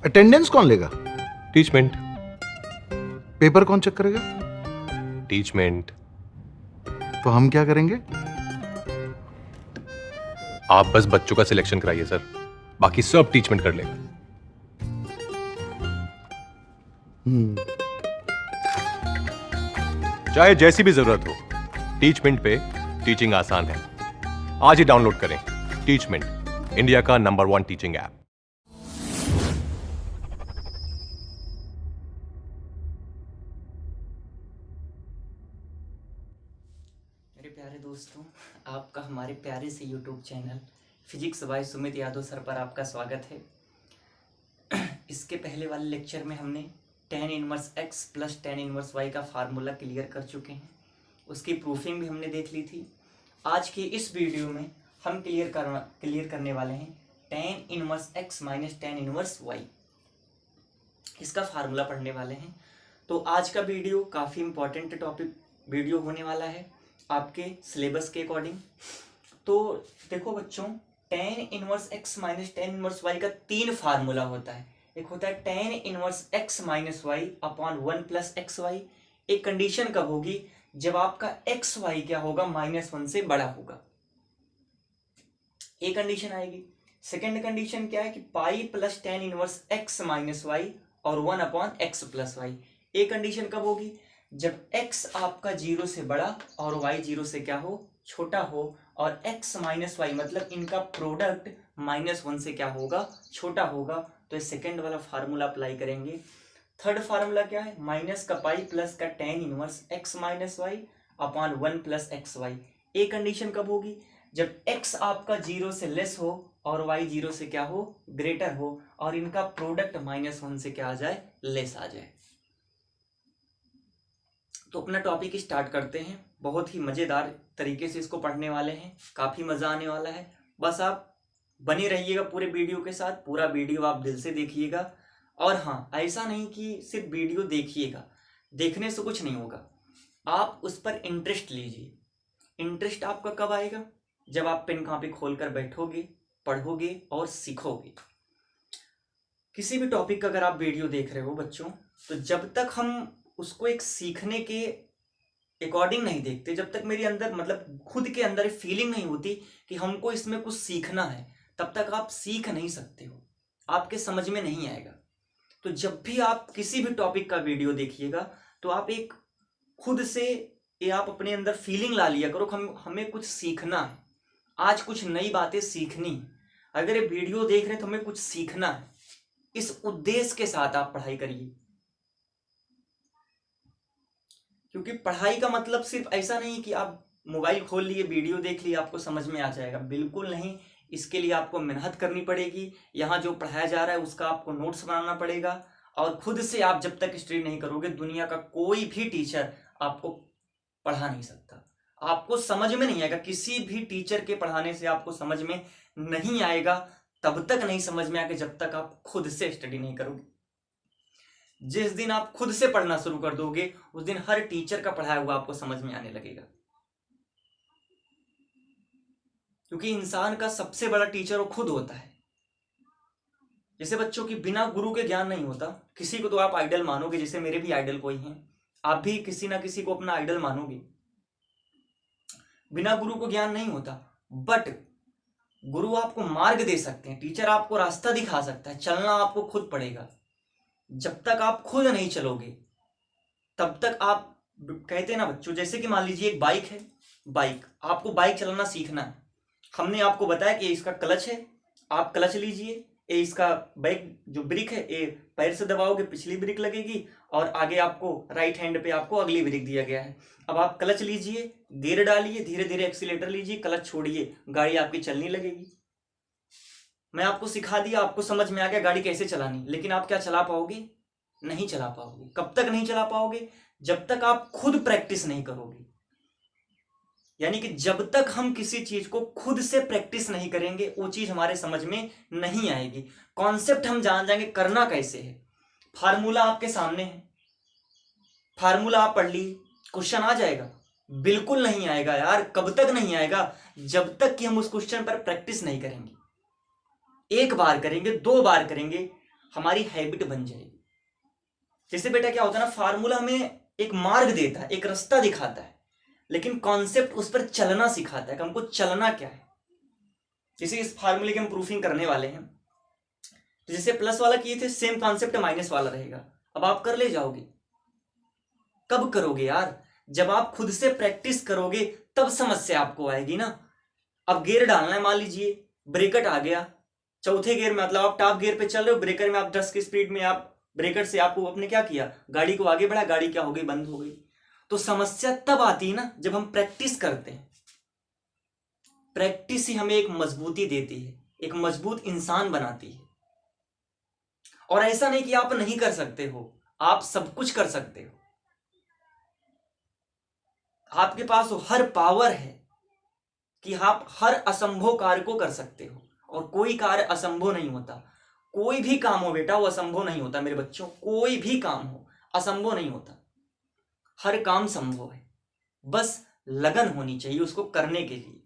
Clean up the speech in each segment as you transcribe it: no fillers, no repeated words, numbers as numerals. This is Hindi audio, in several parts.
अटेंडेंस कौन लेगा? टीचमेंट। पेपर कौन चेक करेगा? टीचमेंट। तो हम क्या करेंगे? आप बस बच्चों का सिलेक्शन कराइए सर, बाकी सब टीचमेंट कर लेगा। चाहे जैसी भी जरूरत हो, टीचमेंट पे टीचिंग आसान है। आज ही डाउनलोड करें टीचमेंट, इंडिया का नंबर 1 टीचिंग ऐप। मेरे प्यारे दोस्तों, आपका हमारे प्यारे से YouTube channel physics bye Sumit Yadav sir पर आपका स्वागत है। इसके पहले वाले लेक्चर में हमने tan inverse x plus tan inverse y का फार्मूला क्लियर कर चुके हैं। उसकी प्रूफिंग भी हमने देख ली थी। आज के इस वीडियो में हम क्लियर करने वाले हैं tan inverse x minus tan inverse y, इसका फार्मूला पढ़ने वाले हैं। तो आज का वीडियो काफ़ी इंपॉर्टेंट टॉपिक वीडियो होने वाला है आपके सिलेबस के अकॉर्डिंग। तो देखो बच्चों, tan inverse x minus tan inverse y का 3 फार्मूला होता है। एक होता है tan inverse x minus Y upon 1 plus x y. एक कंडीशन कब होगी? जब आपका एक्स वाई क्या होगा, -1 से बड़ा होगा, एक कंडीशन आएगी। सेकेंड कंडीशन क्या है कि pi plus tan inverse x minus y और 1 अपॉन एक्स प्लस वाई। एक कंडीशन कब होगी? जब x आपका 0 से बड़ा और y 0 से क्या हो, छोटा हो, और x माइनस वाई मतलब इनका प्रोडक्ट -1 से क्या होगा, छोटा होगा। तो इस सेकेंड वाला फार्मूला अप्लाई करेंगे। थर्ड फार्मूला क्या है? माइनस का पाई प्लस का tan inverse x minus Y upon 1 plus x y. एक कंडीशन कब होगी? जब x आपका 0 से लेस हो और y 0 से क्या हो, ग्रेटर हो, और इनका प्रोडक्ट -1 से क्या आ जाए, लेस आ जाए। तो अपना टॉपिक स्टार्ट करते हैं। बहुत ही मज़ेदार तरीके से इसको पढ़ने वाले हैं, काफ़ी मज़ा आने वाला है। बस आप बने रहिएगा पूरे वीडियो के साथ, पूरा वीडियो आप दिल से देखिएगा। और हाँ, ऐसा नहीं कि सिर्फ वीडियो देखिएगा, देखने से कुछ नहीं होगा, आप उस पर इंटरेस्ट लीजिए। इंटरेस्ट आपका कब आएगा? जब आप पेन कॉपी खोल कर बैठोगे, पढ़ोगे और सीखोगे। किसी भी टॉपिक का अगर आप वीडियो देख रहे हो बच्चों, तो जब तक हम उसको एक सीखने के अकॉर्डिंग नहीं देखते, जब तक मेरे अंदर मतलब खुद के अंदर फीलिंग नहीं होती कि हमको इसमें कुछ सीखना है, तब तक आप सीख नहीं सकते हो, आपके समझ में नहीं आएगा। तो जब भी आप किसी भी टॉपिक का वीडियो देखिएगा, तो आप एक खुद से ये आप अपने अंदर फीलिंग ला लिया करो, हमें कुछ सीखना है, आज कुछ नई बातें सीखनी है। अगर ये वीडियो देख रहे हैं तो हमें कुछ सीखना है, इस उद्देश्य के साथ आप पढ़ाई करिए। क्योंकि पढ़ाई का मतलब सिर्फ ऐसा नहीं कि आप मोबाइल खोल लिए, वीडियो देख लिए, आपको समझ में आ जाएगा, बिल्कुल नहीं। इसके लिए आपको मेहनत करनी पड़ेगी। यहाँ जो पढ़ाया जा रहा है उसका आपको नोट्स बनाना पड़ेगा, और खुद से आप जब तक स्टडी नहीं करोगे, दुनिया का कोई भी टीचर आपको पढ़ा नहीं सकता, आपको समझ में नहीं आएगा। किसी भी टीचर के पढ़ाने से आपको समझ में नहीं आएगा, तब तक नहीं समझ में आएगा जब तक आप खुद से स्टडी नहीं करोगे। जिस दिन आप खुद से पढ़ना शुरू कर दोगे, उस दिन हर टीचर का पढ़ाया हुआ आपको समझ में आने लगेगा। क्योंकि इंसान का सबसे बड़ा टीचर वो खुद होता है। जैसे बच्चों की बिना गुरु के ज्ञान नहीं होता। किसी को तो आप आइडल मानोगे, जैसे मेरे भी आइडल कोई हैं, आप भी किसी ना किसी को अपना आइडल मानोगे। बिना गुरु को ज्ञान नहीं होता, बट गुरु आपको मार्ग दे सकते हैं, टीचर आपको रास्ता दिखा सकता है, चलना आपको खुद पड़ेगा। जब तक आप खुद नहीं चलोगे, तब तक आप कहते हैं ना बच्चों, जैसे कि मान लीजिए एक बाइक है, बाइक आपको बाइक चलाना सीखना है। हमने आपको बताया कि इसका क्लच है, आप क्लच लीजिए, ये इसका बैक जो ब्रेक है, ये पैर से दबाओगे पिछली ब्रेक लगेगी, और आगे आपको राइट हैंड पे आपको अगली ब्रेक दिया गया है। अब आप क्लच लीजिए, गियर डालिए, धीरे धीरे एक्सीलेटर लीजिए, क्लच छोड़िए, गाड़ी आपकी चलने लगेगी। मैं आपको सिखा दिया, आपको समझ में आ गया गाड़ी कैसे चलानी, लेकिन आप क्या चला पाओगे? नहीं चला पाओगे। कब तक नहीं चला पाओगे? जब तक आप खुद प्रैक्टिस नहीं करोगे। यानी कि जब तक हम किसी चीज को खुद से प्रैक्टिस नहीं करेंगे, वो चीज हमारे समझ में नहीं आएगी। कॉन्सेप्ट हम जान जाएंगे करना कैसे है। फार्मूला आपके सामने है, फार्मूला आप पढ़ ली, क्वेश्चन आ जाएगा? बिल्कुल नहीं आएगा यार। कब तक नहीं आएगा? जब तक कि हम उस क्वेश्चन पर प्रैक्टिस नहीं करेंगे। एक बार करेंगे, 2 बार करेंगे, हमारी हैबिट बन जाएगी। जैसे बेटा क्या होता है ना, फार्मूला हमें एक मार्ग देता है, एक रास्ता दिखाता है, लेकिन कॉन्सेप्ट उस पर चलना सिखाता है कि हमको चलना क्या है। जैसे इस फार्मूले की हम प्रूफिंग करने वाले हैं, तो जैसे प्लस वाला किए थे, सेम कॉन्सेप्ट माइनस वाला रहेगा। अब आप कर ले जाओगे। कब करोगे यार? जब आप खुद से प्रैक्टिस करोगे तब समस्या आपको आएगी ना। अब गियर डालना है, मान लीजिए ब्रेकर आ गया, चौथे गियर में, मतलब आप टॉप गियर पे चल रहे हो, ब्रेकर में आप 10 की स्पीड में, आप ब्रेकर से आपको अपने क्या किया, गाड़ी को आगे बढ़ा, गाड़ी क्या हो गई, बंद हो गई। तो समस्या तब आती है ना जब हम प्रैक्टिस करते हैं। प्रैक्टिस ही हमें एक मजबूती देती है, एक मजबूत इंसान बनाती है। और ऐसा नहीं कि आप नहीं कर सकते हो, आप सब कुछ कर सकते हो। आपके पास हर पावर है कि आप हर असंभव कार्य को कर सकते हो, और कोई कार्य असंभव नहीं होता। कोई भी काम हो बेटा, वो असंभव नहीं होता मेरे बच्चों। कोई भी काम हो असंभव नहीं होता, हर काम संभव है। बस लगन होनी चाहिए उसको करने के लिए।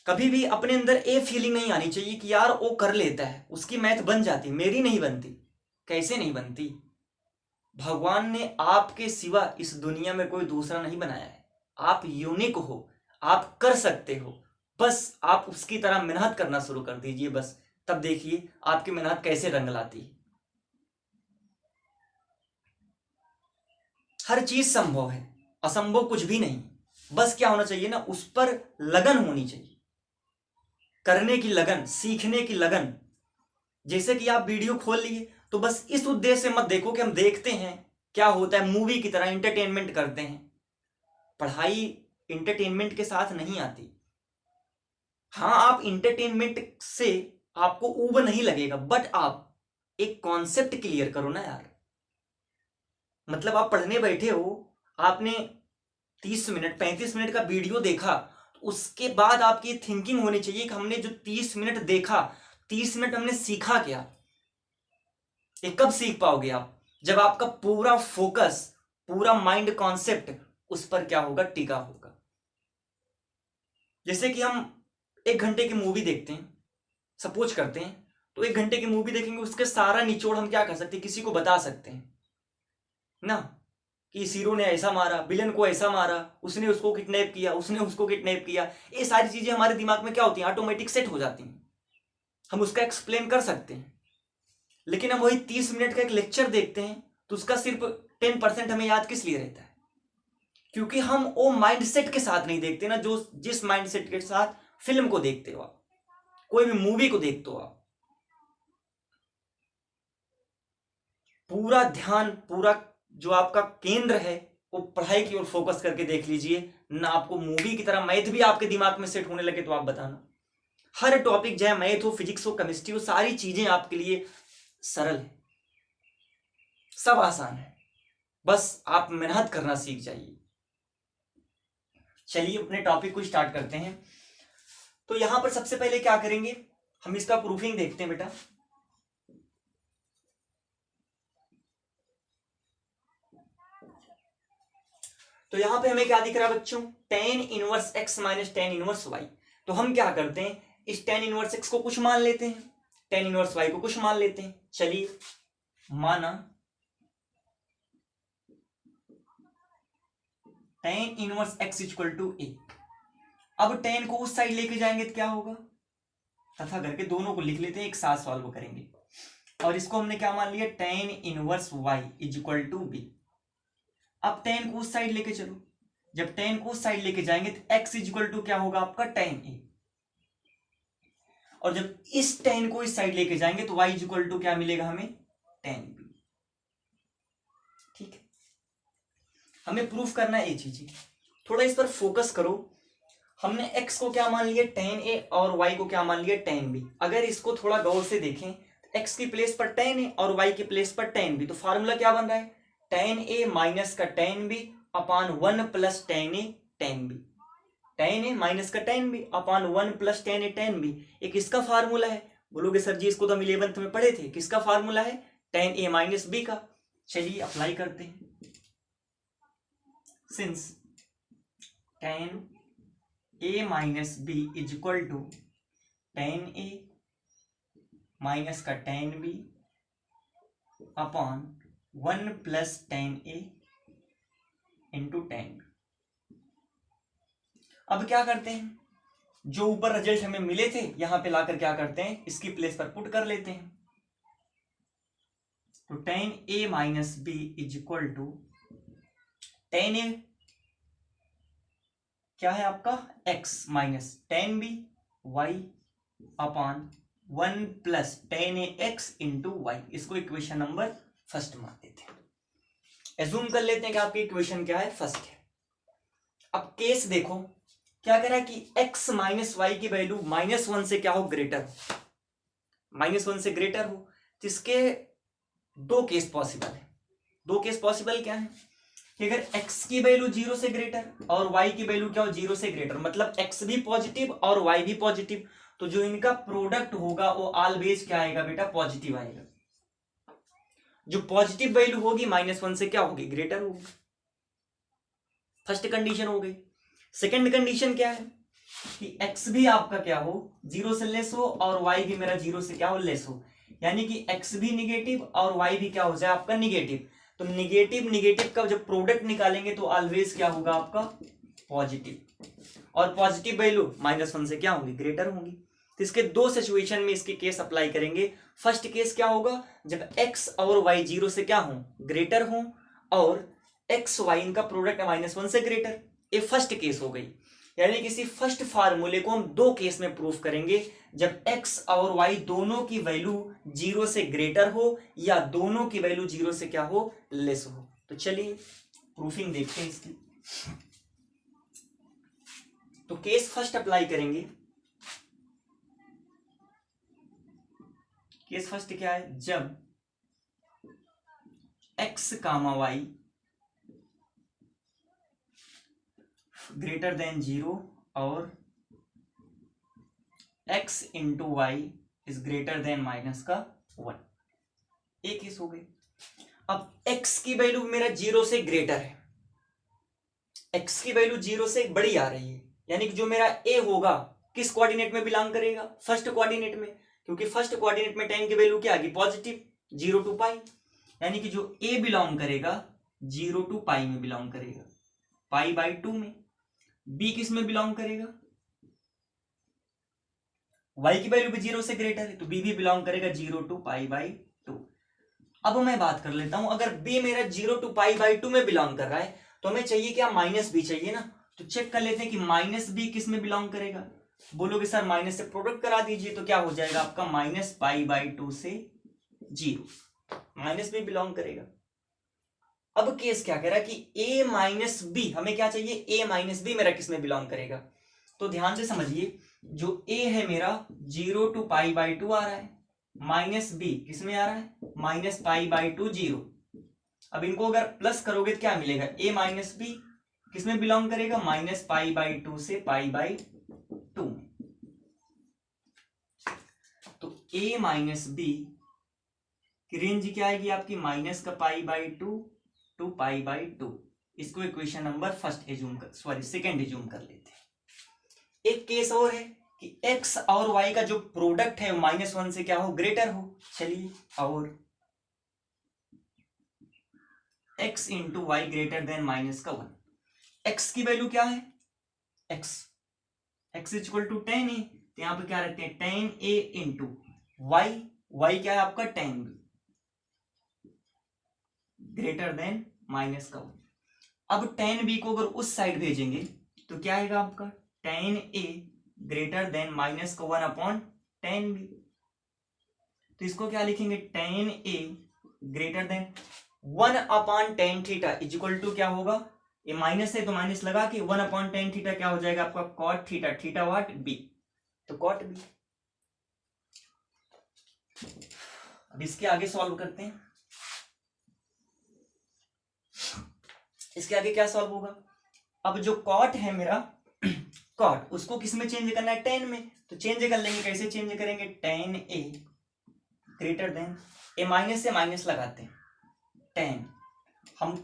कभी भी अपने अंदर ये फीलिंग नहीं आनी चाहिए कि यार वो कर लेता है, उसकी मैथ बन जाती, मेरी नहीं बनती। कैसे नहीं बनती? भगवान ने आपके सिवा इस दुनिया में कोई दूसरा नहीं बनाया है। आप यूनिक हो, आप कर सकते हो। बस आप उसकी तरह मेहनत करना शुरू कर दीजिए, बस तब देखिए आपकी मेहनत कैसे रंग लाती है। हर चीज संभव है, असंभव कुछ भी नहीं। बस क्या होना चाहिए ना, उस पर लगन होनी चाहिए, करने की लगन, सीखने की लगन। जैसे कि आप वीडियो खोल लिए तो बस इस उद्देश्य से मत देखो कि हम देखते हैं क्या होता है, मूवी की तरह एंटरटेनमेंट करते हैं। पढ़ाई एंटरटेनमेंट के साथ नहीं आती। हाँ, आप एंटरटेनमेंट से आपको ऊब नहीं लगेगा, बट आप एक कॉन्सेप्ट क्लियर करो ना यार। मतलब आप पढ़ने बैठे हो, आपने 30 मिनट 35 मिनट का वीडियो देखा, तो उसके बाद आपकी थिंकिंग होनी चाहिए कि हमने जो 30 मिनट देखा, 30 मिनट हमने सीखा क्या। ये कब सीख पाओगे आप? जब आपका पूरा फोकस, पूरा माइंड कॉन्सेप्ट उस पर क्या होगा, टिका होगा। जैसे कि हम 1 घंटे की मूवी देखते हैं, सपोज करते हैं, तो 1 घंटे की मूवी देखेंगे, उसके सारा निचोड़ हम क्या कर सकते हैं, किसी को बता सकते हैं ना, कि हीरो ने ऐसा मारा, विलन को ऐसा मारा, उसने उसको किडनैप किया, उसने उसको किडनैप किया। ये सारी चीजें हमारे दिमाग में क्या होती हैं, ऑटोमेटिक सेट हो जाती हैं। हम उसका एक्सप्लेन कर सकते हैं। लेकिन हम वही 30 मिनट का एक लेक्चर देखते हैं, तो उसका सिर्फ 10% हमें याद किस लिए रहता है? क्योंकि हम वो माइंडसेट के साथ नहीं देखते ना, जो जिस माइंडसेट के साथ फिल्म को देखते हो आप, कोई भी मूवी को देखते हो आप। पूरा ध्यान, पूरा जो आपका केंद्र है, वो पढ़ाई की ओर फोकस करके देख लीजिए ना। आपको मूवी की तरह मैथ भी आपके दिमाग में सेट होने लगे तो आप बताना। हर टॉपिक, चाहे मैथ हो, फिजिक्स हो, केमिस्ट्री हो, सारी चीजें आपके लिए सरल है, सब आसान है। बस आप मेहनत करना सीख जाइए। चलिए अपने टॉपिक को स्टार्ट करते हैं। तो यहां पर सबसे पहले क्या करेंगे, हम इसका प्रूफिंग देखते हैं बेटा। तो यहां पे हमें क्या दिख रहा है बच्चों, tan inverse x minus tan inverse y। तो हम क्या करते हैं, इस tan इनवर्स x को कुछ मान लेते हैं, tan इनवर्स y को कुछ मान लेते हैं। चलिए, माना tan inverse x equal to a। अब tan को उस साइड लेके जाएंगे तो क्या होगा, तथा करके दोनों को लिख लेते हैं, एक साथ सॉल्व करेंगे। और इसको हमने क्या मान लिया, tan inverse y equal to b। अब tan को उस साइड लेके चलो, जब tan को उस साइड लेके जाएंगे तो x इक्वल टू क्या होगा आपका, tan a। और जब इस tan को इस साइड लेके जाएंगे तो y इक्वल टू क्या मिलेगा हमें, tan b। ठीक है, हमें प्रूफ करना है ये चीज। थोड़ा इस पर फोकस करो। हमने x को क्या मान लिया, tan a, और y को क्या मान लिया, tan b। अगर इसको थोड़ा गौर से देखें तो x की प्लेस पर tan a और y की प्लेस पर tan b, तो फार्मूला क्या बन रहा है, tan a माइनस का tan b upon 1 plus tan a tan b। tan a minus का tan b upon 1 plus tan a tan b, एक इसका फार्मूला है। बोलोगे सर जी इसको तो हम 11th में पढ़े थे, किसका फार्मूला है, tan a माइनस b का। चलिए अप्लाई करते हैं। Since tan a minus b is equal to tan a minus का tan b upon 1 plus tan a into tan b। अब क्या करते हैं, जो ऊपर रिजल्ट हमें मिले थे यहां पे लाकर क्या करते हैं, इसकी प्लेस पर पुट कर लेते हैं। तो tan a minus B is equal to tan a क्या है आपका x minus tan b y upon 1 plus tan a x into y. इसको इक्वेशन नंबर फर्स्ट मान देते हैं। एज्यूम कर लेते हैं कि आपकी इक्वेशन क्या है, फर्स्ट है। अब केस देखो क्या कह रहा है कि x माइनस वाई की वैल्यू -1 से क्या हो, ग्रेटर हो, -1 से ग्रेटर हो। तो इसके दो केस पॉसिबल है। दो केस पॉसिबल क्या है कि अगर x की वैल्यू 0 से ग्रेटर और y की वैल्यू क्या हो, 0 से ग्रेटर, मतलब x भी पॉजिटिव और y भी पॉजिटिव, तो जो इनका प्रोडक्ट होगा वो ऑलवेज क्या आएगा बेटा, पॉजिटिव आएगा। जो पॉजिटिव वैल्यू होगी -1 से क्या होगी, ग्रेटर होगी। फर्स्ट कंडीशन हो गई। सेकंड कंडीशन क्या है कि x भी आपका क्या हो, 0 से लेस हो और y भी मेरा 0 से क्या हो, लेस हो, यानी कि x भी निगेटिव और y भी क्या हो जाए आपका निगेटिव। तो निगेटिव निगेटिव का जब प्रोडक्ट निकालेंगे तो ऑलवेज क्या होगा आपका, पॉजिटिव, और पॉजिटिव वैल्यू -1 से क्या होगी, ग्रेटर होगी। तो इसके दो सिचुएशन में इसके केस अप्लाई करेंगे। फर्स्ट केस क्या होगा, जब x और y 0 से क्या हो, ग्रेटर हो, और x y इनका प्रोडक्ट -1 से ग्रेटर। ये फर्स्ट केस हो गई। यानी किसी फर्स्ट फार्मूले को हम दो केस में प्रूफ करेंगे, जब x और y दोनों की वैल्यू 0 से ग्रेटर हो या दोनों की वैल्यू 0 से क्या हो, लेस हो। तो चलिए प्रूफिंग देखते हैं इसकी। तो केस फर्स्ट अप्लाई करेंगे। केस फर्स्ट क्या है, जब x comma y greater than 0 और x into y is greater than -1। एक केस हो गई। अब x की वैल्यू मेरा 0 से ग्रेटर है, x की वैल्यू 0 से बड़ी आ रही है, यानी कि जो मेरा a होगा किस कोऑर्डिनेट में बिलोंग करेगा, फर्स्ट कोऑर्डिनेट में, क्योंकि फर्स्ट कोऑर्डिनेट में tan की वैल्यू क्या आ गई, पॉजिटिव, 0 टू पाई, यानी कि जो a बिलोंग करेगा 0 टू पाई में बिलोंग करेगा, π/2 में। b किस में बिलोंग करेगा, y की वैल्यू भी 0 से ग्रेटर है तो b भी बिलोंग करेगा 0 टू π/2। अब मैं बात कर लेता हूं, अगर b मेरा 0 टू π/2 में बिलोंग कर रहा है तो हमें चाहिए क्या, -b चाहिए ना। तो चेक कर लेते हैं कि -b किस में बिलोंग करेगा। बोलोगे सर माइनस से प्रोडक्ट करा दीजिए, तो क्या हो जाएगा आपका -π/2 से 0, -b बिलोंग करेगा। अब केस क्या कह रहा है कि a माइनस बी, हमें क्या चाहिए, a माइनस बी मेरा किस में बिलोंग करेगा। तो ध्यान से समझिए, जो a है मेरा 0 टू π/2 आ रहा है, -b किस में आ रहा है, -π/2 0। अब इनको अगर प्लस करोगे तो क्या मिलेगा, a माइनस बी किस में बिलोंग करेगा, -π/2 से π/2 में। तो a माइनस बी की रेंज क्या आएगी आपकी, माइनस का π/2 टू π/2। इसको इक्वेशन नंबर फर्स्ट एज्यूम कर, सॉरी सेकंड एज्यूम कर लेते हैं। एक केस और है कि x और y का जो प्रोडक्ट है -1 से क्या हो, ग्रेटर हो। चलिए, और x into y greater than -1। x की वैल्यू क्या है, x equal to tan a, तो यहां पे क्या रखते हैं, tan a इंटू y क्या है आपका tan b ग्रेटर देन -1। अब tan b को अगर उस साइड भेजेंगे तो क्या आएगा आपका, tan a greater than -1 upon tan b। तो इसको क्या लिखेंगे, tan a greater than 1 upon tan theta is equal to क्या होगा, ये माइनस है तो माइनस लगा के 1 अपॉन tan थीटा क्या हो जाएगा आपका, cot theta, theta what, b, तो cot b। अब इसके आगे सॉल्व करते हैं। इसके आगे क्या सॉल्व होगा, अब जो कॉट है मेरा कॉट, उसको किस में चेंज करना है, tan में। तो चेंज कर लेंगे, कैसे चेंज करेंगे, tan a greater then, A minus से माइनस लगाते हैं, tan हम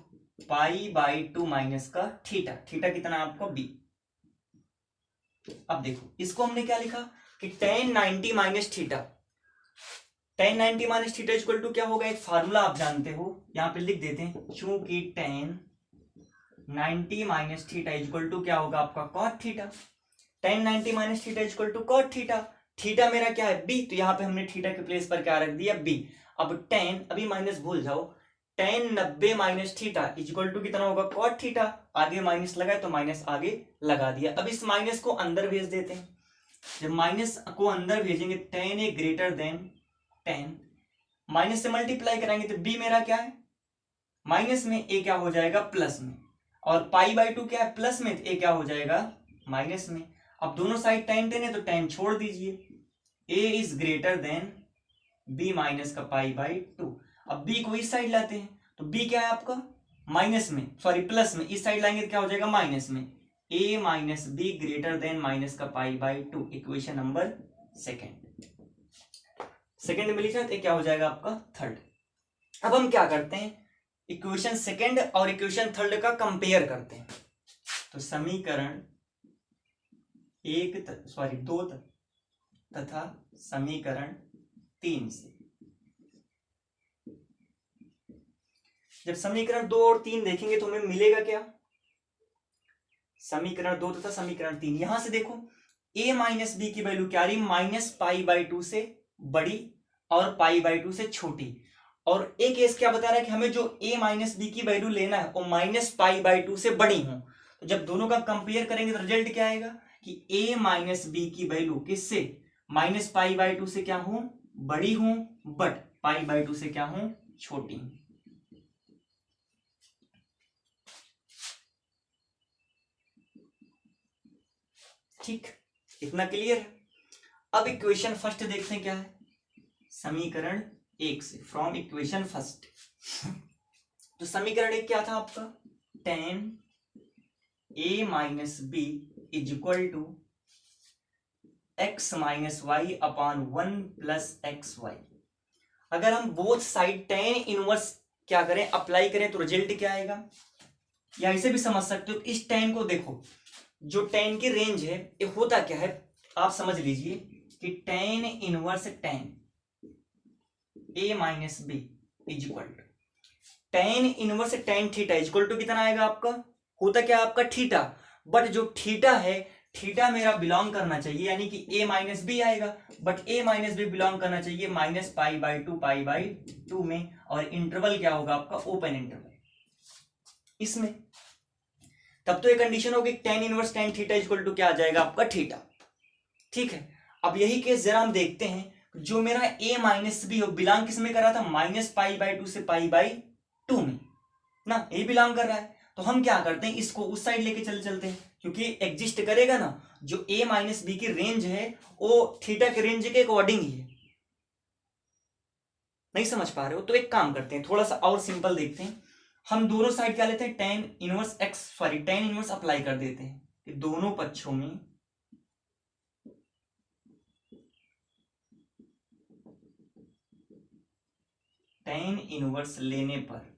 π/2 माइनस का थीटा, थीटा कितना आपको b। अब देखो इसको हमने क्या लिखा कि tan 90 minus theta, tan 90 minus theta equal to क्या होगा, एक फार्मूला आप जानते हो, यहाँ पे लिख देते हैं, चूंकि tan 90 minus theta equal to क्या होगा आपका cot theta. tan 90 minus theta equal to cot theta. Theta मेरा क्या है b, तो यहाँ पे हमने थीटा के प्लेस पर क्या रख दिया b। अब tan, अभी माइनस भूल जाओ, tan 90 minus theta equal to कितना होगा cot थीटा। आगे माइनस लगाए तो माइनस आगे लगा दिया। अब इस माइनस को अंदर भेज देते हैं। जब माइनस को अंदर भेजेंगे tan ए ग्रेटर देन tan, माइनस से मल्टीप्लाई कराएंगे तो b मेरा क्या है माइनस में, a क्या हो जाएगा प्लस में, और पाई बाई 2 क्या है प्लस में, a क्या हो जाएगा माइनस में। अब दोनों साइड tan tan है तो tan छोड़ दीजिए, a is greater then b minus का पाई बाई 2। अब b को इस साइड लाते हैं तो b क्या है आपका माइनस में, सॉरी प्लस में, इस साइड लाएंगे तो क्या हो जाएगा माइनस में, a minus B greater than minus का pi by 2। Equation number second में लिखना तो क्या हो जाएगा आपका थर्ड। अब हम क्या करते हैं, इक्वेशन सेकेंड और इक्वेशन थर्ड का कंपेयर करते हैं। तो समीकरण दो तथा समीकरण 3 से, जब समीकरण 2 और 3 देखेंगे तो हमें मिलेगा क्या, समीकरण 2 तथा समीकरण 3। यहां से देखो a माइनस बी की वैल्यू क्या आ रही, माइनस पाई बाई 2 से बड़ी और पाई बाई 2 से छोटी। और एक केस क्या बता रहा है कि हमें जो a माइनस बी की वैल्यू लेना है वो माइनस पाई बाई 2 से बड़ी हो। तो जब दोनों का कंपेयर करेंगे तो रिजल्ट क्या आएगा कि a माइनस बी की वैल्यू किससे, माइनस पाई बाई 2 से क्या हूं बड़ी हूं, बट पाई बाई 2 से क्या हूं छोटी। ठीक, इतना क्लियर है। अब इक्वेशन फर्स्ट देखते हैं क्या है, समीकरण 1 से, फ्रॉम इक्वेशन फर्स्ट। तो समीकरण 1 क्या था आपका, tan a minus B is equal to x minus Y upon 1 plus x y. अगर हम बोथ साइड tan इनवर्स क्या करें अप्लाई करें तो रिजल्ट क्या आएगा, या इसे भी समझ सकते हो। इस tan को देखो, जो tan की रेंज है ये होता क्या है आप समझ लीजिए कि tan inverse tan a minus B is equal to tan inverse tan theta is equal to कितना आएगा आपका, होता क्या आपका थीटा, बट जो थीटा है थीटा मेरा बिलोंग करना चाहिए यानी कि a माइनस बी आएगा, but a minus b belong करना चाहिए माइनस पाई बाई 2 में, और इंटरवल क्या होगा आपका ओपन इंटरवल इसमें। तब तो ये कंडीशन होगी tan inverse tan theta equal to क्या आ जाएगा आपका थीटा। ठीक है, अब यही केस जरा हम देखते हैं, जो मेरा a माइनस बी हो बिलोंग किस में कर रहा था, माइनस पाई बाई 2 से पाई बाई 2 में ना, ये बिलोंग कर रहा है। तो हम क्या करते हैं, इसको उस साइड लेके चलते हैं, क्योंकि एग्जिस्ट करेगा ना, जो a माइनस बी की रेंज है वो थीटा के रेंज के अकॉर्डिंग ही है। नहीं समझ पा रहे हो तो एक काम करते हैं, थोड़ा सा और सिंपल देखते हैं। हम दोनों साइड क्या लेते हैं, tan इनवर्स अप्लाई कर देते हैं कि दोनों पक्षों में tan इनवर्स लेने पर,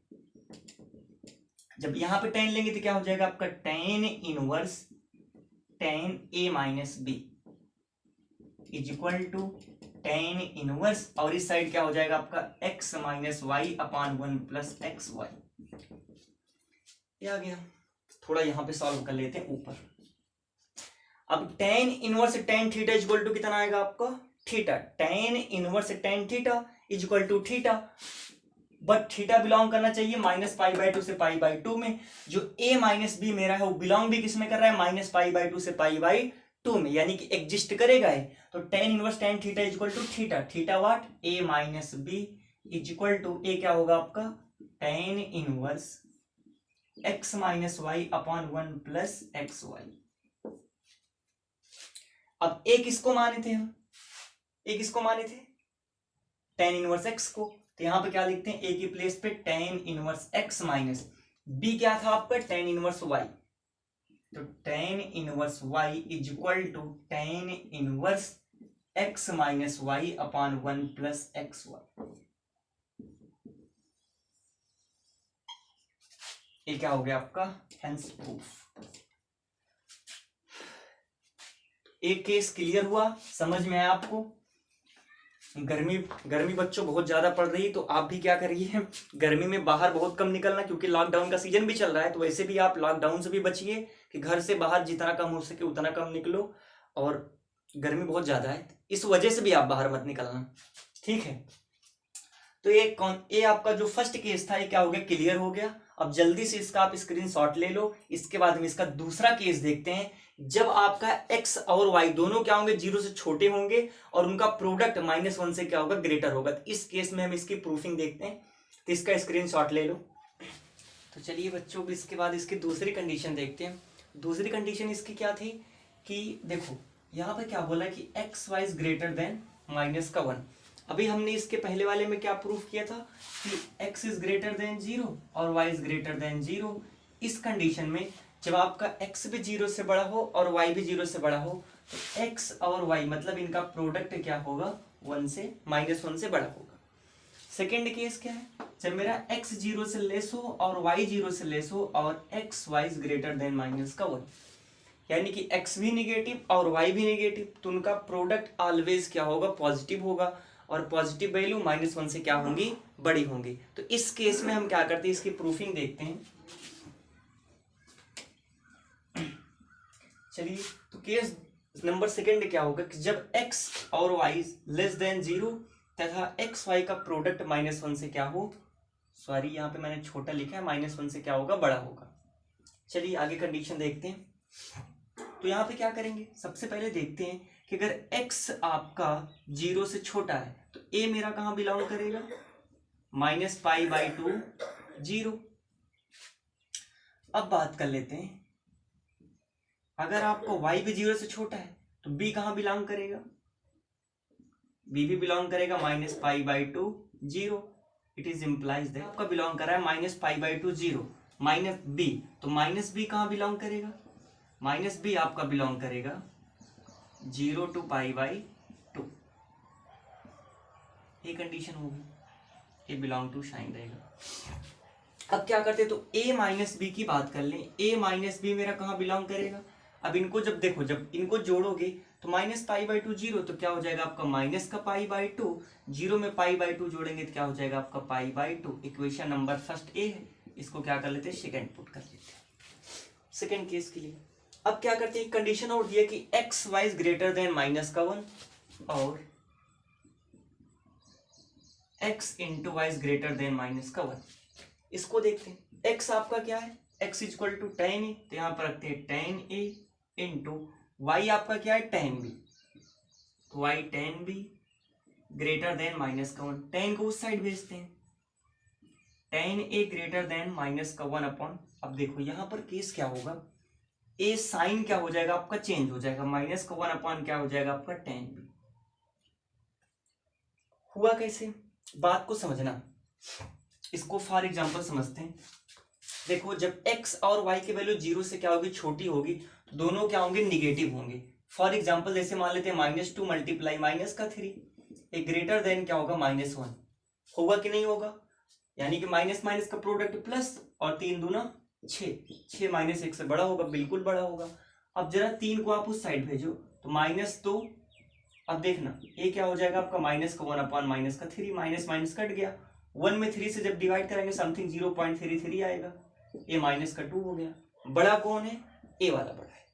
जब यहां पे tan लेंगे तो क्या हो जाएगा आपका tan inverse tan a minus B is equal to tan inverse, और इस साइड क्या हो जाएगा आपका x minus Y upon 1 plus x Y. ये आ गया, थोड़ा यहां पे सॉल्व कर लेते हैं ऊपर। अब tan inverse tan theta is equal to कितना आएगा आपका theta, tan inverse tan theta is equal to theta, but theta belong करना चाहिए माइनस पाई बाई 2 से पाई बाई 2 में। जो a माइनस बी मेरा है वो बिलोंग भी किस में कर रहा है, माइनस पाई बाई 2 से पाई बाई 2 में, यानी कि एग्जिस्ट करेगा है। तो tan inverse tan theta is equal to theta, theta what a minus B is equal to a क्या होगा आपका tan inverse x minus Y upon 1 plus x y. अब a किसको माने थे हम, a किसको माने थे tan इनवर्स x को, तो यहां पे क्या लिखते हैं a की प्लेस पे tan inverse x minus b क्या था आपका tan इनवर्स y। तो tan inverse y is equal to tan inverse x minus Y upon 1 plus x Y. ये क्या हो गया आपका हेंस प्रूफ। एक केस क्लियर हुआ, समझ में आया आपको। गर्मी गर्मी बच्चों बहुत ज़्यादा पड़ रही है, तो आप भी क्या करिए, गर्मी में बाहर बहुत कम निकलना, क्योंकि लॉकडाउन का सीजन भी चल रहा है। तो वैसे भी आप लॉकडाउन से भी बचिए कि घर से बाहर जितना कम हो सके उतना कम निकलो, और गर्मी बहुत ज़्यादा है इस वजह से भी आप बाहर मत निकलना, ठीक है। तो ये आपका जो फर्स्ट केस था ये क्या हो गया, क्लियर हो गया। अब जल्दी से इसका आप स्क्रीनशॉट ले लो। इसके बाद में इसका दूसरा केस देखते हैं, जब आपका x और y दोनों क्या होंगे, 0 से छोटे होंगे और उनका प्रोडक्ट -1 से क्या होगा, ग्रेटर होगा। तो इस केस में हम इसकी प्रूफिंग देखते हैं, तो इसका स्क्रीनशॉट ले लो। तो चलिए बच्चों, इसके बाद इसकी दूसरी कंडीशन देखते हैं। दूसरी कंडीशन इसकी क्या थी कि देखो यहाँ पे क्या बोला कि x y is greater than -1। अभी हमने इसके पहले वाले में क्या प्रूफ किया था कि x इज ग्रेटर देन 0 और y इज ग्रेटर देन 0। इस कंडीशन में जब आपका x भी 0 से बड़ा हो और y भी 0 से बड़ा हो, तो x और y मतलब इनका प्रोडक्ट क्या होगा, -1 से बड़ा होगा। सेकेंड केस क्या है, जब मेरा x 0 से लेस हो और y 0 से लेस हो और x y is greater than -1, यानी कि x भी निगेटिव और y भी निगेटिव, तो उनका प्रोडक्ट ऑलवेज क्या होगा, पॉजिटिव होगा, और पॉजिटिव वैल्यू -1 से क्या होंगी, बड़ी होंगी। तो इस केस में हम क्या करते हैं, इसकी प्रूफिंग देखते हैं। चलिए, तो केस नंबर सेकंड क्या होगा कि जब x और y लेस देन 0 तथा x y का प्रोडक्ट -1 से क्या हो, सॉरी यहाँ पे मैंने छोटा लिखा है, -1 से क्या होगा, बड़ा होगा। चलिए आगे कंडीशन देखते हैं। तो यहाँ पे क्या करेंगे, सबसे पहले देखते हैं कि अगर x आपका 0 से छोटा है तो a मेरा कहाँ बिलोंग करेगा, -π/2 0। अब बात कर लेते हैं, अगर आपको y भी 0 से छोटा है तो b कहाँ बिलोंग करेगा, b भी बिलोंग करेगा -π/2 0। इट इज इम्प्लाइज दैट आपका बिलोंग कर रहा है -π/2 0 -b, तो -b कहाँ बिलोंग करेगा, -b आपका बिलोंग करेगा 0 to π/2। ये कंडीशन होगी, ये बिलोंग टू साइन रहेगा। अब क्या करते, तो a - b की बात कर लें। a - b मेरा कहाँ बिलोंग करेगा, अब इनको जब देखो, जब इनको जोड़ोगे तो -π/2 0, तो क्या हो जाएगा आपका माइनस का π/2, 0 में π/2 जोड़ेंगे तो क्या हो जाएगा आपका π/2। इक्वेशन नंबर फर्स्ट ए है, इसको क्या कर लेते हैं, सेकंड पुट कर लेते हैं सेकंड केस के लिए। अब क्या करते हैं, कंडीशन और दिया कि x y is greater than -1 और x into y is greater than -1। इसको देखते हैं, x आपका क्या है, x equal to tan a, तो यहाँ पर रखते हैं tan a इंटू y आपका क्या है, tan b, तो y tan b greater than -1। tan को उस साइड भेजते हैं, tan a greater than -1 upon, अब देखो यहाँ पर केस क्या होगा, ए साइन क्या हो जाएगा आपका, चेंज हो जाएगा, -1 अपॉन क्या हो जाएगा आपका tan b। हुआ कैसे, बात को समझना, इसको फॉर एग्जांपल समझते हैं। देखो जब x और y की वैल्यू 0 से क्या होगी, छोटी होगी, तो दोनों क्या होंगे, निगेटिव होंगे। फॉर एग्जांपल जैसे मान लेते हैं -2 मल्टीप्लाई -3, एक ग्रेटर देन क्या होगा, -1 होगा कि नहीं होगा, यानी कि माइनस माइनस का प्रोडक्ट प्लस, और 3 दूना 6, 6 -1 से बड़ा होगा, बिल्कुल बड़ा होगा। अब जरा 3 को आप उस साइड भेजो, तो -2, अब देखना ये क्या हो जाएगा आपका -1 अपॉन -3, माइनस कट गया, 1 में 3 से जब डिवाइड करेंगे समथिंग 0.33 आएगा, ये -2 हो गया। बड़ा कौन है, ए वाला बड़ा है,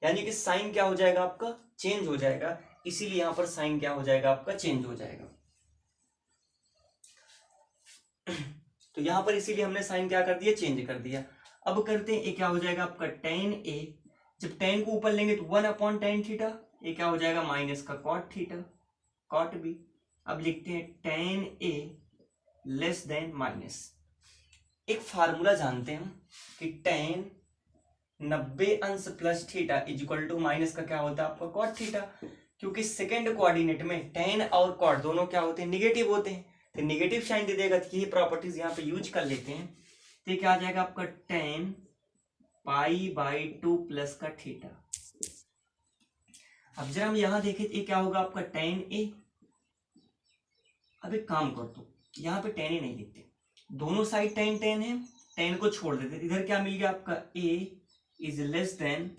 यानी कि साइन क्या हो जाएगा आपका, चेंज हो जाएगा, इसीलिए यहां पर साइन क्या हो जाएगा आपका, चेंज हो जाएगा। तो यहां पर इसीलिए हमने साइन क्या कर दिया, चेंज कर दिया। अब करते हैं, ये क्या हो जाएगा आपका tan a, जब tan को ऊपर लेंगे तो 1 अपॉन tan थीटा, ये क्या हो जाएगा माइनस का cot थीटा, cot b। अब लिखते हैं tan a less than minus, एक फार्मूला जानते हैं कि tan 90 अंश plus theta is equal to minus का क्या होता है आपका cot थीटा, क्योंकि सेकेंड कोऑर्डिनेट में tan और cot दोनों क्या होते हैं, निगेटिव होते हैं, तो निगेटिव साइन दे देगा, तो यही प्रॉपर्टीज यहाँ पे यूज कर लेते हैं। तो क्या आ जाएगा आपका tan π/2 प्लस का थीटा। अब जरा हम यहां देखें, ये क्या होगा आपका tan a। अब एक काम कर दो, यहाँ पे tan a नहीं लिखते, दोनों साइड tan tan है, tan को छोड़ देते, इधर क्या मिल गया आपका a is less than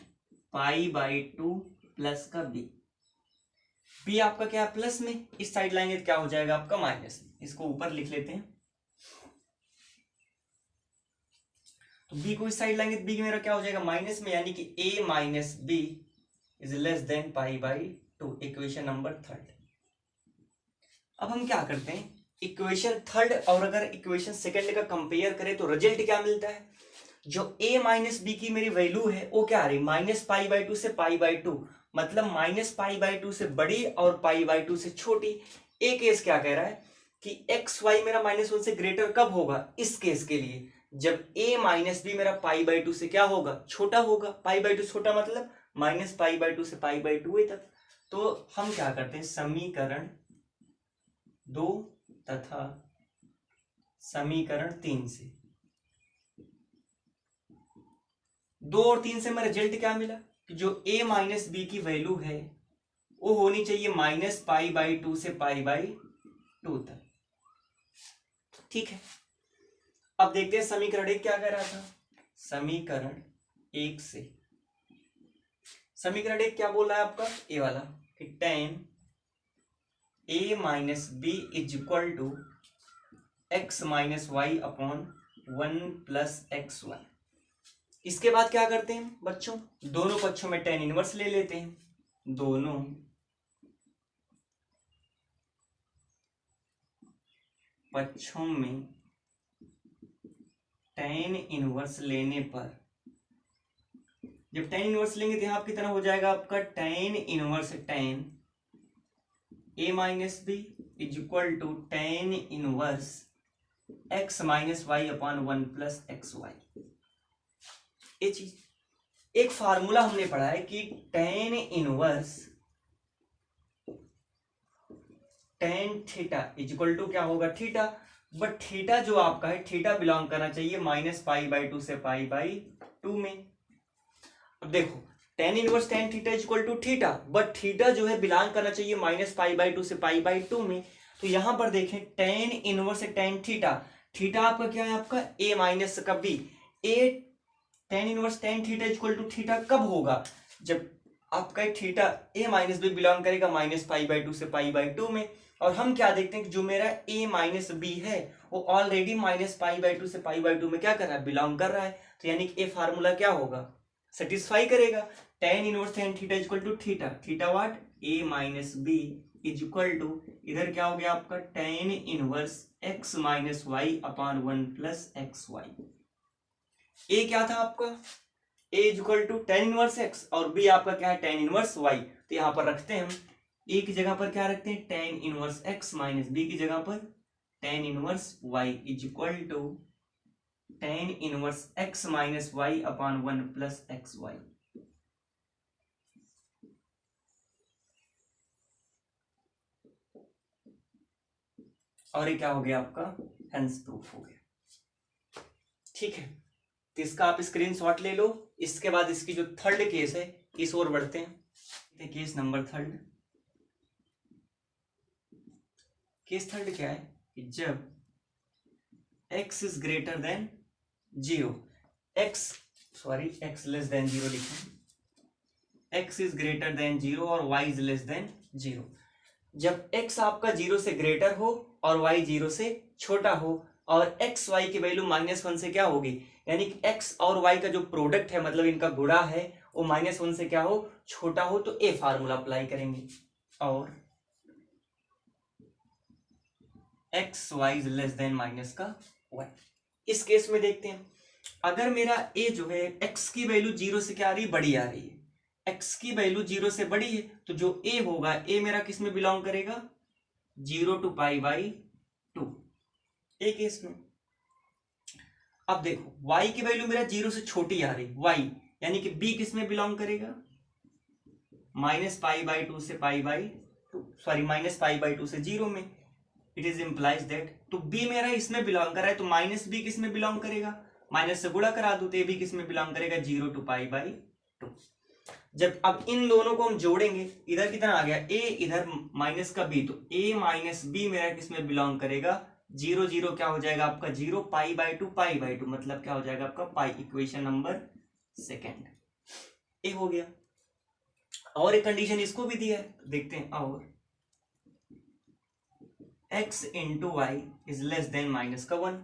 π/2 plus का b। बी आपका क्या है प्लस में, इस साइड लाएंगे तो क्या हो जाएगा आपका माइनस में, इसको ऊपर लिख लेते हैं। तो बी को इस साइड लाएंगे तो बी मेरा क्या हो जाएगा माइनस में, यानी कि A minus B is less than pi by 2, equation number 3। अब हम क्या करते हैं, इक्वेशन 3 और अगर इक्वेशन 2 का कंपेयर करें तो रिजल्ट क्या मिलता है, जो a माइनस बी की मेरी वैल्यू है वो क्या आ रही, माइनस पाई बाई 2 से पाई बाई 2, मतलब माइनस पाई बाई 2 से बड़ी और पाई बाई 2 से छोटी। एक केस क्या कह रहा है कि एक्स वाई मेरा -1 से ग्रेटर कब होगा, इस केस के लिए जब a माइनस बी मेरा पाई बाई 2 से क्या होगा, छोटा होगा। पाई बाई 2 छोटा मतलब माइनस पाई बाई 2 से पाई बाई 2 तक। तो हम क्या करते हैं, समीकरण 2 तथा समीकरण 3 से, 2 और 3 से हमें रिजल्ट क्या मिला कि जो a माइनस बी की वैल्यू है वो होनी चाहिए माइनस पाई बाई 2 से पाई बाई 2 तक। ठीक है, अब देखते हैं समीकरण 1 क्या कह रहा था। समीकरण 1 से, समीकरण 1 क्या बोल रहा है आपका, ए वाला कि tan a minus B is equal to x minus Y upon 1 plus x y. इसके बाद क्या करते हैं बच्चों, दोनों पक्षों में tan इनवर्स ले लेते हैं, दोनों पक्षों में tan इनवर्स लेने पर, जब tan इनवर्स लेंगे तो यहां आपकी तरह हो जाएगा आपका tan inverse tan a minus B is equal to tan inverse x minus Y upon 1 plus x Y. ये चीज एक फार्मूला हमने पढ़ा है कि tan inverse tan theta is equal to क्या होगा थीटा, बट थीटा जो आपका है थीटा बिलोंग करना चाहिए माइनस पाई बाई 2 से पाई बाई 2 में। अब देखो tan inverse tan theta is equal to theta, but theta जो है बिलोंग करना चाहिए माइनस पाई बाई 2 से पाई बाई 2 में। तो यहां पर देखें tan inverse tan theta, theta आपका क्या है आपका a माइनस का b, a tan inverse tan theta equal to theta कब होगा, जब आपका theta a minus b belong करेगा माइनस पाई बाई 2 से पाई बाई 2 में। और हम क्या देखते हैं कि जो मेरा a माइनस बी है वो ऑलरेडी माइनस पाई बाई 2 से पाई बाई 2 में क्या कर रहा है, बिलोंग कर रहा है। तो यानी कि a फार्मूला क्या होगा, सेटिस्फाई करेगा। tan inverse tan theta equal to theta, theta what a minus B is equal to, इधर क्या हो गया आपका tan inverse x minus Y upon 1 plus x Y. A क्या था आपका, a is equal to tan inverse x और b आपका क्या है tan इनवर्स y। तो यहां पर रखते हैं हम a की जगह पर क्या रखते हैं tan inverse x minus b की जगह पर tan inverse y is equal to tan inverse x minus Y upon 1 plus x Y. और ये क्या हो गया आपका, हेंस प्रूफ हो गया। ठीक है, तो इसका आप स्क्रीनशॉट ले लो। इसके बाद इसकी जो थर्ड केस है इस ओर बढ़ते हैं। केस नंबर 3, केस 3 क्या है कि जब x is greater than 0, x less than 0 लिखें, x इज ग्रेटर देन 0 और y इज लेस देन 0। जब x आपका 0 से ग्रेटर हो और y 0 से छोटा हो और x y की वैल्यू -1 से क्या होगी, यानी कि x और y का जो प्रोडक्ट है मतलब इनका गुणा है वो -1 से क्या हो, छोटा हो, तो a फार्मूला अप्लाई करेंगे। और x y is less than minus का 1। इस केस में देखते हैं, अगर मेरा a जो है x की वैल्यू 0 से क्या आ रही है, बड़ी आ रही है, x की वैल्यू 0 से बड़ी है, तो जो a होगा a मेरा किस में बिलोंग करेगा, 0 टू पाई बाई 2 एक केस में। अब देखो y की वैल्यू मेरा 0 से छोटी आ रही, y यानी कि b किस में बिलोंग करेगा, माइनस पाई बाई 2 से पाई by 2, sorry minus pi by 2 से 0 में। इट इज इम्प्लाइज दैट, तो b मेरा इसमें बिलोंग कर रहा है, तो माइनस b किस में बिलोंग करेगा, माइनस से गुणा करा दो तो a भी किस में बिलोंग करेगा, 0 टू पाई बाई 2। जब अब इन दोनों को हम जोड़ेंगे, इधर कितना आ गया a, इधर माइनस का b, तो a माइनस b मेरा किस में बिलोंग करेगा, 0 0 क्या हो जाएगा आपका 0, पाई बाई 2 मतलब क्या हो जाएगा आपका पाई। इक्वेशन नंबर 2 ए हो गया। और एक कंडीशन इसको भी दिया है, देखते हैं। और x into y is less than minus का 1।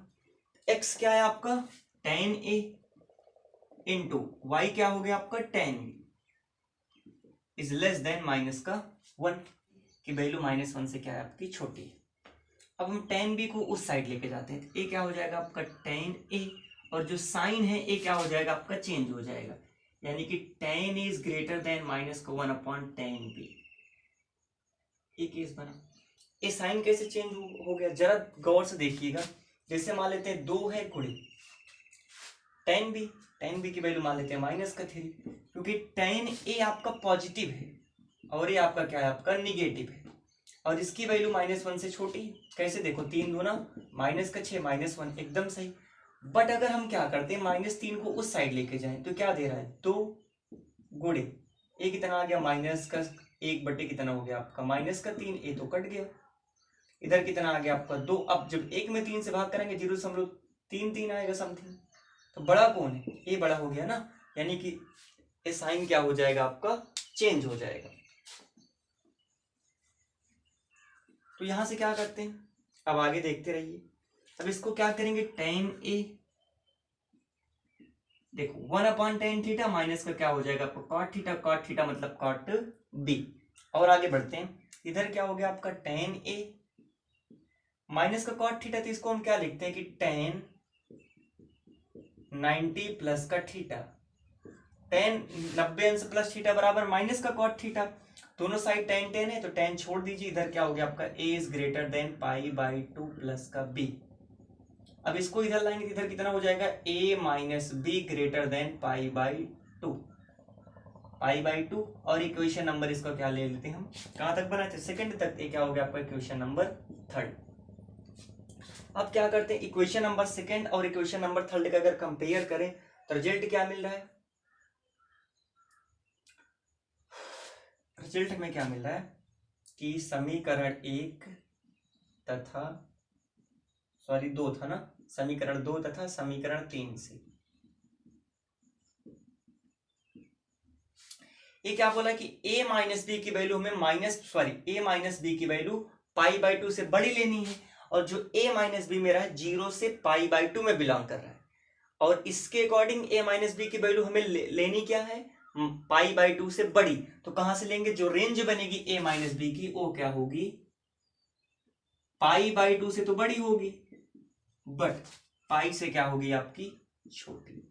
x क्या है आपका tan a इंटू वाई क्या हो गया आपका tan b is less than minus का 1 की वैल्यू -1 से क्या है आपकी छोटी है। अब हम tan b को उस साइड लेके जाते हैं, a क्या हो जाएगा आपका tan a, और जो साइन है a क्या हो जाएगा आपका चेंज हो जाएगा, यानी कि tan a is greater than -1 upon tan b। ये केस बना। ये साइन कैसे चेंज हो गया, जरा गौर से देखिएगा। जैसे मान लेते हैं 2 है गुणे tan b की वैल्यू मान लेते हैं -3, क्योंकि tan a आपका पॉजिटिव है और ये आपका क्या है आपका निगेटिव है, और इसकी वैल्यू -1 से छोटी है। कैसे देखो, 3 दूना -6 -1 एकदम सही। बट अगर हम क्या करते हैं -3 को उस साइड लेके जाएं तो क्या दे रहा है, 2 गुणे ए कितना आ गया -1 कितना हो गया आपका -3, ए तो कट गया। इधर कितना आ गया आपका 2। अब जब 1 में 3 से भाग करेंगे 0.33 आएगा समथिंग। तो बड़ा कौन है, ए बड़ा हो गया ना, यानी कि ये साइन क्या हो जाएगा आपका चेंज हो जाएगा। तो यहां से क्या करते हैं, अब आगे देखते रहिए। अब इसको क्या करेंगे, tan a देखो 1/tan थीटा माइनस का क्या हो जाएगा आपको cot थीटा मतलब cot b। और आगे बढ़ते हैं, इधर क्या हो गया आपका tan a माइनस का cot थीटा, तो इसको हम क्या लिखते हैं कि tan 90 प्लस का थीटा, tan 90 अंश प्लस थीटा बराबर माइनस का cot थीटा। दोनों साइड tan है तो tan छोड़ दीजिए। इधर क्या हो गया आपका a is greater than π/2 plus का b। अब इसको इधर लाएंगे, इधर कितना हो जाएगा a minus B greater than π/2 और इक्वेशन नंबर इसका क्या ले लेते हैं हम, कहां तक बनाते हैं, सेकंड तक। ये क्या हो गया आपका इक्वेशन नंबर 3। अब क्या करते हैं, इक्वेशन नंबर 2 और इक्वेशन नंबर 3 का अगर कंपेयर करें तो रिजल्ट क्या मिल रहा है, रिजल्ट में क्या मिल रहा है कि समीकरण 1 तथा 2 था ना, समीकरण 2 तथा समीकरण 3 से ये क्या बोला कि a माइनस बी की वैल्यू हमें a माइनस बी की वैल्यू π/2 से बड़ी लेनी है, और जो a माइनस बी मेरा है 0 से π/2 में बिलोंग कर रहा है, और इसके अकॉर्डिंग a माइनस बी की वैल्यू हमें लेनी क्या है π/2 से बड़ी। तो कहां से लेंगे, जो रेंज बनेगी a माइनस बी की वो क्या होगी π/2 से तो बड़ी होगी, बट पाई से क्या होगी आपकी छोटी।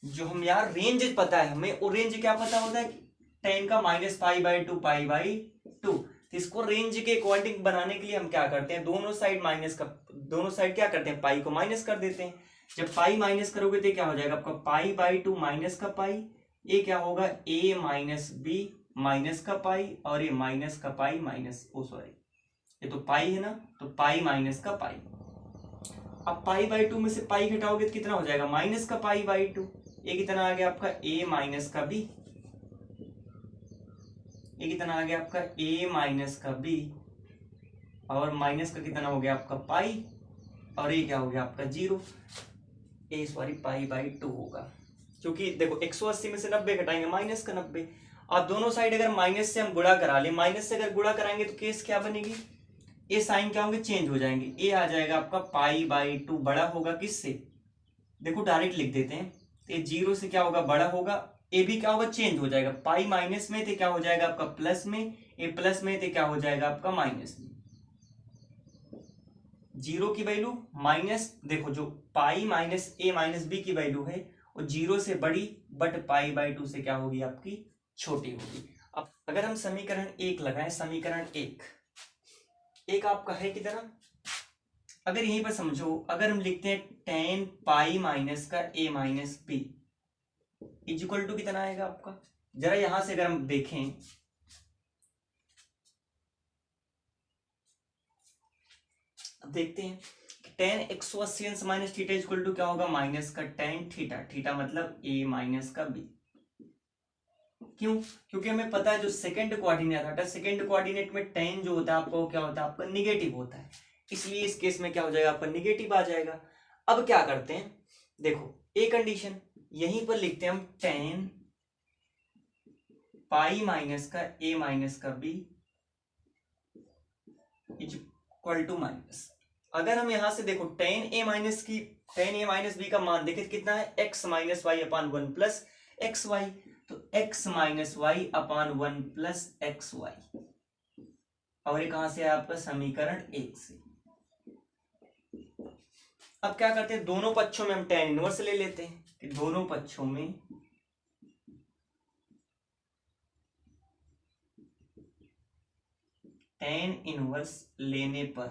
जो हम यार रेंज पता है हमें, वो रेंज क्या पता होता है कि tan का -π/2 π/2। तो इसको रेंज के अकॉर्डिंग बनाने के लिए हम क्या करते हैं, दोनों साइड क्या करते हैं पाई को माइनस कर देते हैं। जब पाई माइनस करोगे तो क्या हो जाएगा आपका π/2 माइनस का पाई, ये क्या होगा a माइनस बी माइनस का पाई, और ये माइनस का पाई ये तो पाई है ना, तो पाई माइनस का पाई। अब π/2 में से पाई घटाओगे तो कितना हो जाएगा माइनस का π/2। ये कितना आ गया आपका a माइनस का b, ये कितना आ गया आपका a माइनस का b, और माइनस का कितना हो गया आपका पाई, और ये क्या हो गया आपका 0 π/2 होगा। क्योंकि देखो 180 में से 90 घटाएंगे माइनस का 90। अब दोनों साइड अगर माइनस से हम गुणा करा ले, माइनस से अगर गुणा कराएंगे तो केस क्या बनेगी, ये साइन क्या होंगे चेंज हो जाएंगे। ये आ जाएगा आपका π/2 बड़ा होगा किससे, देखो डायरेक्ट लिख देते हैं, ये 0 से क्या होगा बड़ा होगा, ए भी क्या होगा चेंज हो जाएगा, पाई माइनस में तो क्या हो जाएगा आपका प्लस में, ए प्लस में तो क्या हो जाएगा आपका माइनस में। 0 की वैल्यू माइनस, देखो जो पाई माइनस ए माइनस बी की वैल्यू है वो 0 से बड़ी, बट π/2 से क्या होगी आपकी छोटी होगी। अब अगर हम समीकरण 1 लगाएं, समीकरण 1 आपका है कितना, अगर यहीं पर समझो, अगर हम लिखते हैं tan पाई माइनस का a minus b equal to कितना आएगा आपका, जरा यहां से अगर हम देखें, अब देखते हैं कि tan 180 अंश माइनस थीटा इक्वल टू क्या होगा माइनस का tan थीटा, थीटा मतलब a माइनस का b। क्यों, क्योंकि हमें पता है जो सेकंड कोऑर्डिनेट आता है, सेकंड कोऑर्डिनेट में tan जो होता है आपको क्या होता है आपका निगेटिव होता है, इसलिए इस केस में क्या हो जाएगा आपका निगेटिव आ जाएगा। अब क्या करते हैं, देखो एक कंडीशन यहीं पर लिखते हैं हम tan पाई माइनस का ए माइनस का b is equal to minus, अगर हम यहां से देखो टेन ए माइनस बी का मान देखे कितना है, X minus Y upon one plus x Y, तो X minus Y upon one plus x Y, और ये कहां से है आपका समीकरण 1 से। अब क्या करते हैं, दोनों पक्षों में हम टेन इनवर्स ले लेते हैं कि दोनों पक्षों में टेन इनवर्स लेने पर,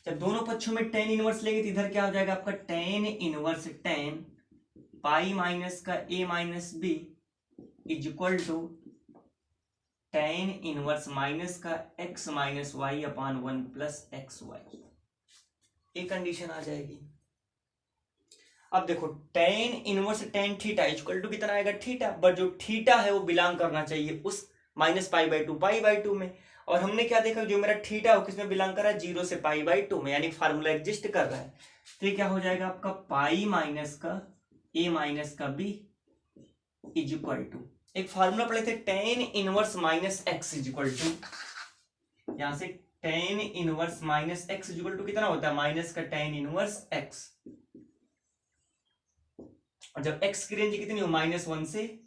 जब दोनों पक्षों में टेन इनवर्स लेंगे तो इधर क्या हो जाएगा आपका tan inverse tan pi minus का ए minus B is equal to tan inverse minus का X minus Y upon one plus x Y, ये कंडीशन आ जाएगी। अब देखो tan inverse tan theta equal to कितना आएगा थीटा, बट जो थीटा है वो बिलोंग करना चाहिए उस माइनस पाई बाई टू में, और हमने क्या देखा जो मेरा थीटा है किसमें बिलोंग कर रहा है, 0 से पाई बाई टू में, यानी फार्मूला एग्जिस्ट कर रहा है। तो ये क्या हो जाएगा आपका पाई माइनस का ए माइनस का बी इज इक्वल टू, एक फार्मूला पढ़े थे tan inverse minus x is equal to, यहां से tan inverse minus x is equal to कितना होता है माइनस का टेन इनवर्स एक्स, और जब एक्स की रेंज कितनी हो -1 से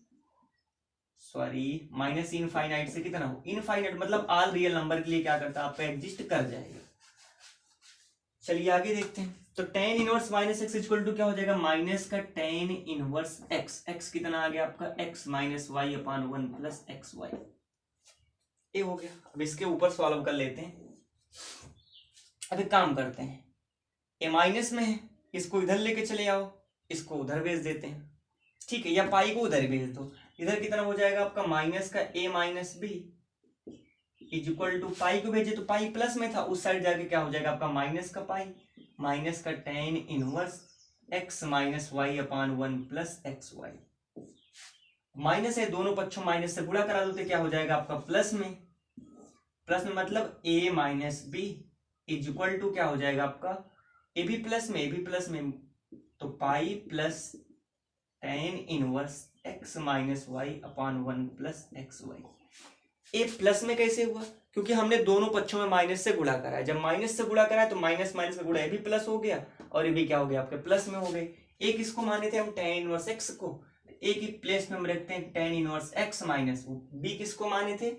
माइनस इनफाइनाइट से कितना हो इनफाइनाइट, मतलब ऑल रियल नंबर के लिए क्या करता है आपका एग्जिस्ट कर जाएगा। चलिए आगे देखते हैं, तो tan inverse minus x equal to क्या हो जाएगा माइनस का टेन इनवर्स एक्स, एक्स कितना आ गया आपका x minus Y upon one plus x Y, ये हो गया। अब इसके ऊपर सॉल्व कर लेते हैं। अब एक काम करते हैं, ए माइनस में है इसको इधर लेके चले आओ, इसको उधर भेज देते हैं, ठीक है, या पाई को उधर भेज दो, इधर कितना हो जाएगा आपका माइनस का ए minus B is equal to pi को भेजे तो पाई प्लस में था, उस साइड जाके क्या हो जाएगा आपका माइनस का पाई, माइनस का tan inverse x minus Y upon one plus x Y, minus है दोनों पक्षों माइनस से गुणा करा दो तो क्या हो जाएगा आपका प्लस में मतलब A minus B is equal to क्या हो जाएगा आपका ए भी प्लस में तो pi plus tan inverse x minus Y upon one plus x Y. A plus में कैसे हुआ, क्योंकि हमने दोनों पक्षों में माइनस से गुणा करा है, जब माइनस से गुणा करा है तो माइनस माइनस में गुणा ए भी प्लस हो गया और ये भी क्या हो गया आपके प्लस में हो गए। ए किसको माने थे हम टेन इनवर्स एक्स को, ए की प्लेस में हम रखते हैं tan inverse x minus, b किसको माने थे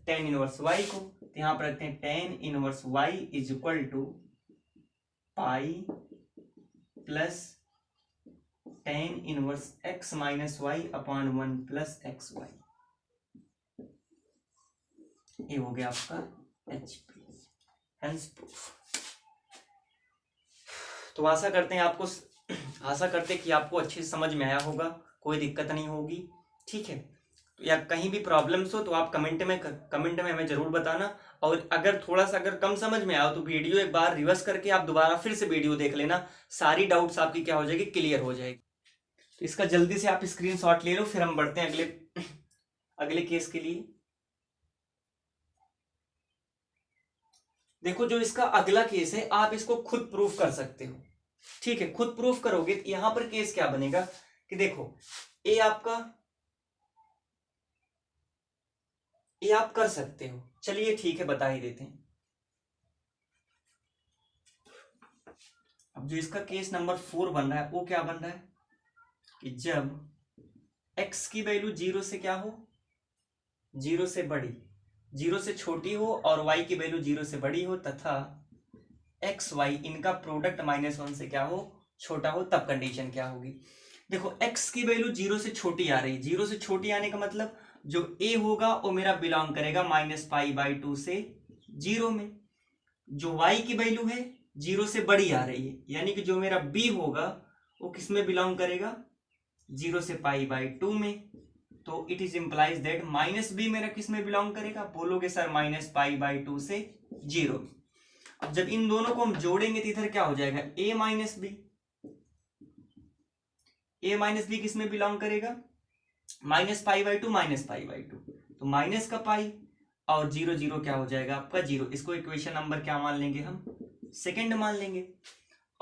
टेन इनवर्स वाई को, तो यहाँ पर रखते हैं tan inverse y is equal to pi plus tan inverse x minus Y upon one plus x Y, ये हो गया आपका HP हेंस प्रूफ। तो आशा करते हैं कि आपको अच्छे से समझ में आया होगा, कोई दिक्कत नहीं होगी, ठीक है। या कहीं भी प्रॉब्लम्स हो तो आप कमेंट में हमें जरूर बताना, और अगर थोड़ा सा अगर कम समझ में आया तो वीडियो एक बार रिवर्स करके आप दोबारा फिर से वीडियो देख लेना, सारी डाउट्स आपकी क्या हो जाएगी क्लियर हो जाएगी। तो इसका जल्दी से आप स्क्रीनशॉट ले लो, फिर हम बढ़ते हैं अगले केस के लिए। देखो जो इसका अगला केस है आप इसको खुद प्रूफ कर सकते हो, ठीक है, खुद प्रूफ करोगे तो यहां पर केस क्या बनेगा कि देखो ये आप कर सकते हो, चलिए ठीक है बता ही देते हैं। अब जो इसका केस नंबर 4 बन रहा है वो क्या बन रहा है कि जब x की वैल्यू 0 से क्या हो 0 से बड़ी 0 से छोटी हो और y की वैल्यू 0 से बड़ी हो तथा x y इनका प्रोडक्ट -1 से क्या हो छोटा हो, तब कंडीशन क्या होगी। देखो x की वैल्यू 0 से छोटी आ रही है, 0 से छोटी आने का मतलब जो a होगा वो मेरा बिलोंग करेगा -π/2 से 0 में, जो y की वैल्यू है 0 से बड़ी आ रही है, यानी कि जो मेरा b होगा वो किस में बिलोंग करेगा 0 से π/2 में, तो it is implies that -b मेरा किस में बिलोंग करेगा, बोलोगे सर -π/2 से 0। अब जब इन दोनों को हम जोड़ेंगे तो इधर क्या हो जाएगा a - b किस में बिलोंग करेगा -π/2 तो माइनस का पाई और 0 0 क्या हो जाएगा आपका 0, इसको इक्वेशन नंबर क्या मान लेंगे हम सेकंड मान लेंगे।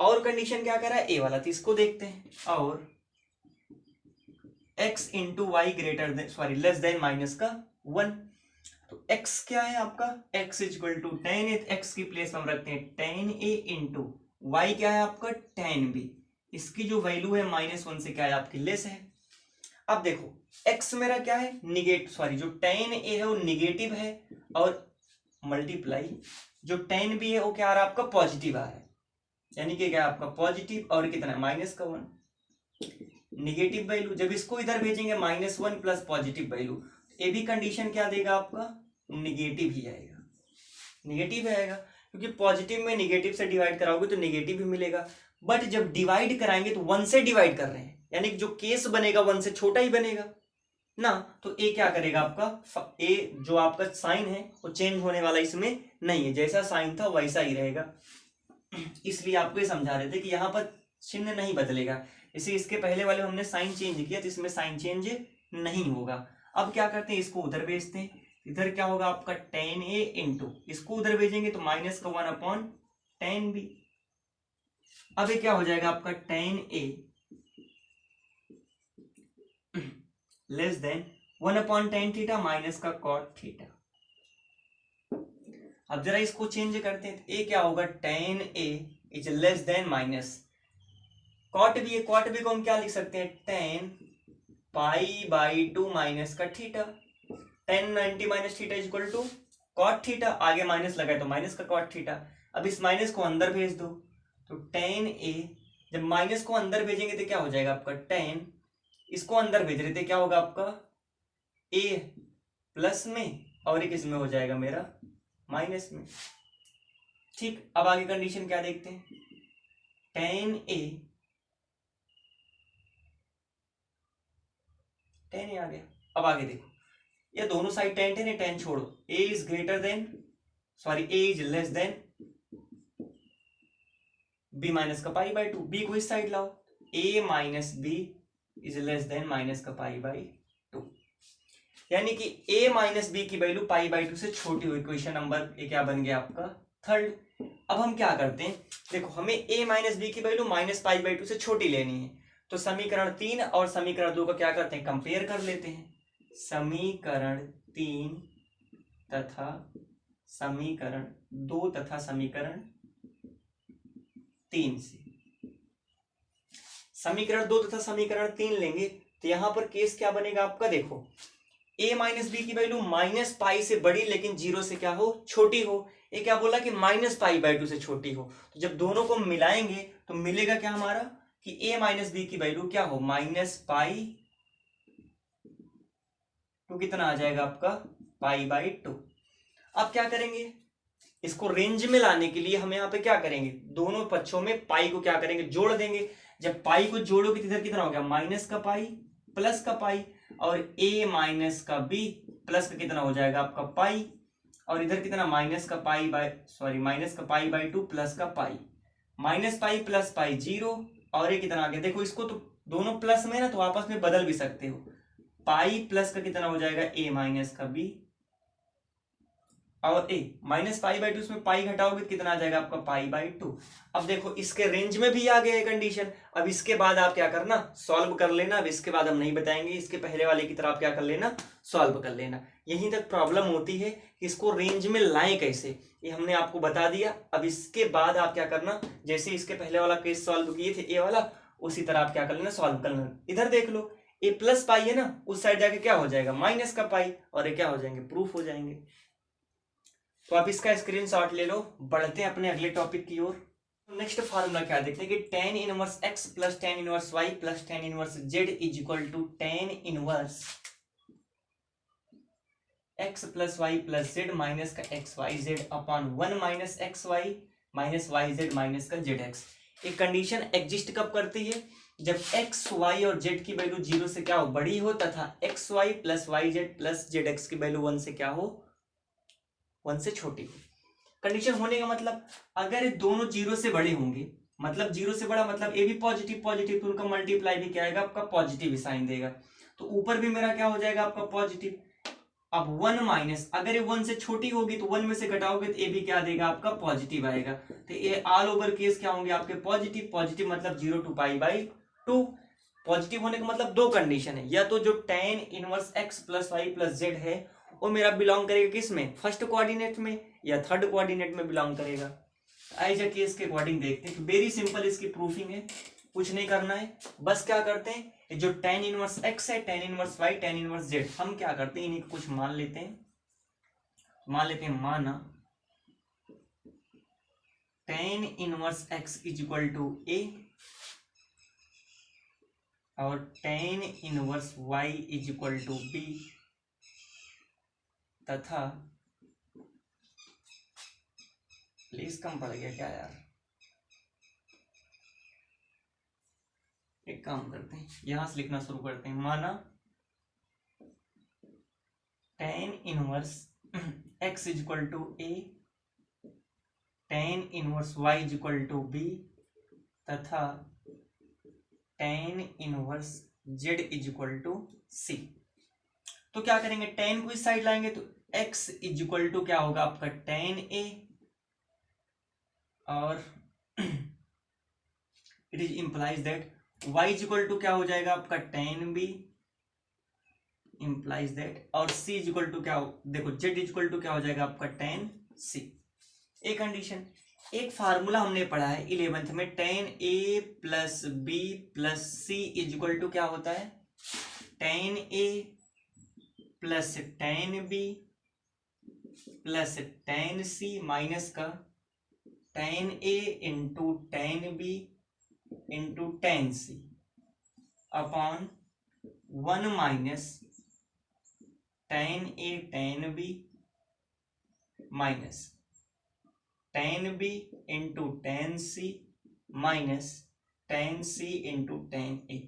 और कंडीशन क्या कर रहा है ए वाला, तो इसको देखते हैं, और x into y greater than sorry less than minus का 1। तो x क्या है आपका, x equal to tan a, x की प्लेस हम रखते हैं टेन ए इंटू वाई क्या है आपका टेन बी, इसकी जो वैल्यू है -1 से क्या है आपकी लेस है। अब देखो x मेरा क्या है निगेटिव, सॉरी जो टेन ए है वो निगेटिव है और मल्टीप्लाई जो टेन बी है वो क्या आ रहा है आपका पॉजिटिव आ रहा है, यानी कि क्या आपका पॉजिटिव और कितना -1 निगेटिव वैल्यू। जब इसको इधर भेजेंगे -1 प्लस पॉजिटिव वैल्यू, ये भी कंडीशन क्या देगा आपका निगेटिव ही आएगा, निगेटिव आएगा क्योंकि पॉजिटिव में निगेटिव से डिवाइड कराओगे तो निगेटिव ही मिलेगा। बट जब डिवाइड कराएंगे तो 1 से डिवाइड कर रहे हैं, यानी कि जो केस बनेगा 1 से छोटा ही बनेगा ना, तो ए क्या करेगा आपका, ए जो आपका साइन है वो चेंज होने वाला इसमें नहीं है, जैसा साइन था वैसा ही रहेगा। इसलिए आपको ये समझा रहे थे कि यहाँ पर चिन्ह नहीं बदलेगा, इसे इसके पहले वाले हमने साइन चेंज किया तो इसमें साइन चेंज नहीं होगा। अब क्या करते हैं इसको उधर भेजते हैं, इधर क्या होगा आपका टेन ए इंटू इसको उधर भेजेंगे तो -1/10 बी। अब ये क्या हो जाएगा आपका tan a less than 1/10 theta minus का कॉट थीटा। अब जरा इसको चेंज करते हैं, ए क्या होगा tan a is less than minus cot भी है, कॉट भी को हम क्या लिख सकते हैं टेन पाई/2 माइनस का theta, 1090 minus theta is equal to cot theta, आगे माइनस लगाए तो माइनस का कॉट थीटा। अब इस माइनस को अंदर भेज दो तो टेन ए, जब माइनस को अंदर भेजेंगे तो क्या हो जाएगा आपका टेन, इसको अंदर भेज रहे थे क्या होगा आपका ए प्लस में और एक इसमें हो जाएगा मेरा माइनस में। ठीक, अब आगे कंडीशन क्या देखते हैं, टेन ए आ गया। अब आगे देखो ये दोनों साइड टेन है, टेन छोड़ो, A is greater than sorry A is less than B minus का π/2, बी को इस साइड लाओ, A minus B is less than minus का π/2, यानी कि a माइनस बी की वैल्यू π/2 से छोटी हुई। क्वेश्चन नंबर ये क्या बन गया आपका थर्ड। अब हम क्या करते हैं, देखो हमें a माइनस बी की वैल्यू -π/2 से छोटी लेनी है, तो समीकरण 3 और समीकरण 2 का क्या करते हैं कंपेयर कर लेते हैं। समीकरण 3 तथा समीकरण 2 तथा समीकरण 3 से समीकरण 2 तथा समीकरण 3 लेंगे तो यहां पर केस क्या बनेगा आपका, देखो a माइनस बी की वैल्यू -π से बड़ी लेकिन 0 से क्या हो छोटी हो, ये क्या बोला कि -π/2 से छोटी हो। तो जब दोनों को मिलाएंगे तो मिलेगा क्या हमारा कि a माइनस बी की वैल्यू क्या हो -π/2 कितना आ जाएगा आपका π/2। अब क्या करेंगे, इसको रेंज में लाने के लिए हम यहाँ पे क्या करेंगे, दोनों पक्षों में पाई को क्या करेंगे जोड़ देंगे। जब पाई को जोड़ोगे तो इधर कितना हो गया माइनस का पाई प्लस का पाई, और a माइनस का b प्लस का कितना हो जाएगा आपका पाई, और इधर कितना माइनस का π/2 प्लस का पाई, -π प्लस पाई 0, और ये कितना आ गया, देखो इसको तो दोनों प्लस में ना तो आपस में बदल भी सकते हो, पाई प्लस का कितना हो जाएगा a माइनस का b, और a -π/2 इसमें पाई घटाओगे तो कितना आ जाएगा आपका π/2। अब देखो इसके रेंज में भी आ गया है कंडीशन। अब इसके बाद आप क्या करना सॉल्व कर लेना, अब इसके बाद हम नहीं बताएंगे, इसके पहले वाले की तरह आप क्या कर लेना सॉल्व कर लेना। यहीं तक प्रॉब्लम होती है कि इसको रेंज में लाएं कैसे, ये हमने आपको बता दिया। अब इसके बाद आप क्या करना, जैसे इसके पहले वाला केस सॉल्व किए थे ए वाला, उसी तरह आप क्या कर लेना सॉल्व कर लेना। इधर देख लो ए प्लस पाई है ना, उस साइड जाके क्या हो जाएगा माइनस का पाई, और ये क्या हो जाएंगे प्रूफ हो जाएंगे। तो आप इसका स्क्रीनशॉट ले लो। बढ़ते हैं अपने अगले टॉपिक की ओर। नेक्स्ट फार्मूला क्या देखते हैं कि tan inverse x plus tan inverse y plus tan inverse z is equal to tan inverse x plus y plus z minus का xyz अपॉन 1 minus xy minus yz minus का zx। एक कंडीशन एग्जिस्ट कब करती है, जब x y और z की वैल्यू 0 से क्या हो बड़ी हो, तथा xy plus yz plus zx की वैल्यू 1 से क्या हो 1 से छोटी हो। कंडीशन होने का मतलब अगर ये दोनों 0 से बड़े होंगे, मतलब 0 से बड़ा मतलब ए भी पॉजिटिव पॉजिटिव, तो उनका मल्टीप्लाई भी क्या आएगा आपका पॉजिटिव ही साइन देगा, तो ऊपर भी मेरा क्या हो जाएगा आपका पॉजिटिव। अब 1 माइनस, अगर ये 1 से छोटी होगी तो 1 में से घटाओगे तो ए भी क्या देगा आपका पॉजिटिव आएगा। तो ये ऑल ओवर केस क्या होंगे आपके पॉजिटिव, पॉजिटिव मतलब 0 to π/2। पॉजिटिव होने का मतलब दो कंडीशन है, या तो जो tan inverse x plus Y plus z है वो मेरा बिलोंग करेगा किस में, फर्स्ट कोऑर्डिनेट में या थर्ड कोऑर्डिनेट में बिलोंग करेगा। आइए जाके इसके अकॉर्डिंग देखते हैं। वेरी सिंपल इसकी प्रूफिंग है, कुछ नहीं करना है, बस क्या करते हैं जो tan इनवर्स x है, tan inverse y, tan inverse z, हम क्या करते हैं इन्हीं को कुछ मान लेते हैं। माना tan inverse x is equal to a और tan inverse y is equal to b तथा प्लीज कम पड़ गया क्या यार, एक काम करते हैं यहां से लिखना शुरू करते हैं। माना tan inverse x is equal to a, tan inverse y is equal to b तथा tan inverse z is equal to c। तो क्या करेंगे, tan को इस साइड लाएंगे तो x इज इक्वल टू क्या होगा आपका tan a और it is implies that y is equal to क्या हो जाएगा आपका tan b इंप्लाइज दैट, और c इज इक्वल टू क्या हो, देखो z इज इक्वल टू क्या हो जाएगा आपका tan c। एक कंडीशन, एक फार्मूला हमने पढ़ा है 11th में, tan a plus b plus c is equal to क्या होता है, tan a plus tan b plus tan c minus का tan a into tan b into tan c upon 1 minus tan a tan b minus tan b into tan c minus tan c into tan a।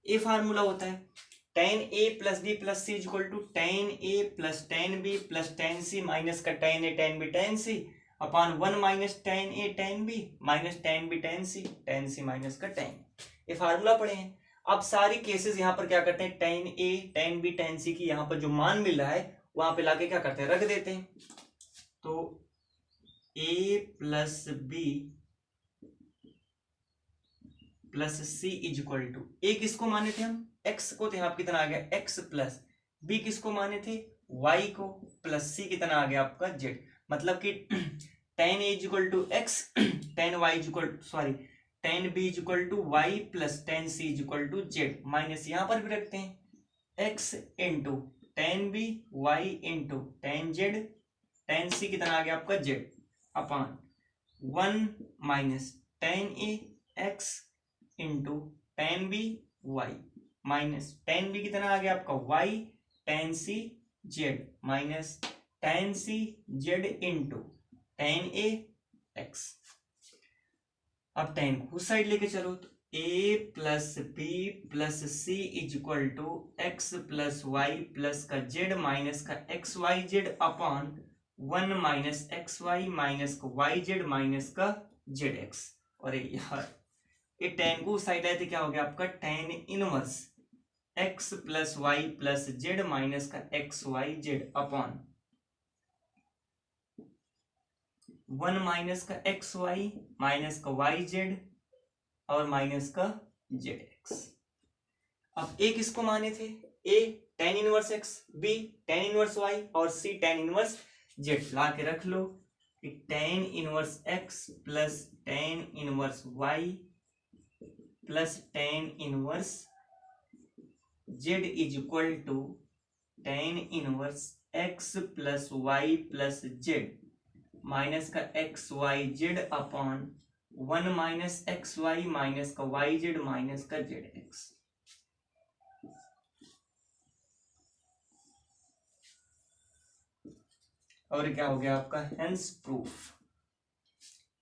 ये फार्मूला होता है tan a plus b plus c equal to tan a plus tan b plus tan c minus का tan a tan b tan c upon 1 minus tan a tan b minus tan b tan c minus का tan। ये फार्मूला पढ़े हैं। अब सारी केसेस यहाँ पर क्या करते हैं, tan a tan b tan c की यहाँ पर जो मान मिल रहा है वहां पे लाके क्या करते हैं, रख देते हैं। तो a plus b plus c is equal to, a किसको माने थे हम, x को, तो यहाँ कितना आ गया x प्लस b किसको माने थे, y को, प्लस c कितना आ गया आपका z। मतलब कि tan a is equal to x, tan y is equal sorry tan b is equal to y plus tan c is equal to z, minus यहाँ पर भी रखते हैं x into tan b y into tan z, tan c कितना आ गया आपका z upon 1 minus tan a x into tan b y minus tan b कितना आ गया आपका y tan c z minus tan c z into tan a x। अब tan को उस साइड लेके चलो तो a plus b plus c is equal to x plus y plus का z माइनस का x Y Z upon 1 minus x Y minus का वाई जेड माइनस का जेड एक्स। और यार ये tan को उस साइड आए थे क्या हो गया आपका tan inverse x plus Y plus Z minus का x Y Z upon 1 minus का एक्स वाई माइनस का वाई जेड और माइनस का जेड एक्स। अब a किसको माने थे, a tan inverse x, b tan inverse y और c tan इनवर्स z। ला के रख लो कि tan inverse x plus tan inverse y plus tan inverse z is equal to tan inverse x plus y plus z minus का x Y Z upon 1 minus x Y minus का वाई जेड माइनस का जेड एक्स। और क्या हो गया आपका हेंस प्रूफ।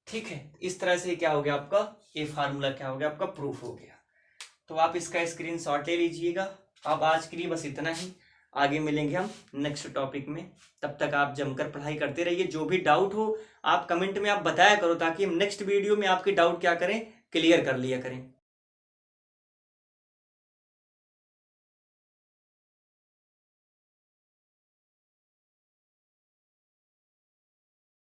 ठीक है, इस तरह से क्या हो गया आपका ये फार्मूला क्या हो गया आपका प्रूफ हो गया। तो आप इसका स्क्रीनशॉट ले लीजिएगा। अब आज के लिए बस इतना ही, आगे मिलेंगे हम नेक्स्ट टॉपिक में। तब तक आप जमकर पढ़ाई करते रहिए। जो भी डाउट हो आप कमेंट में आप बताया करो ताकि हम नेक्स्ट वीडियो में आपके डाउट क्या करें, क्लियर कर लिया करें।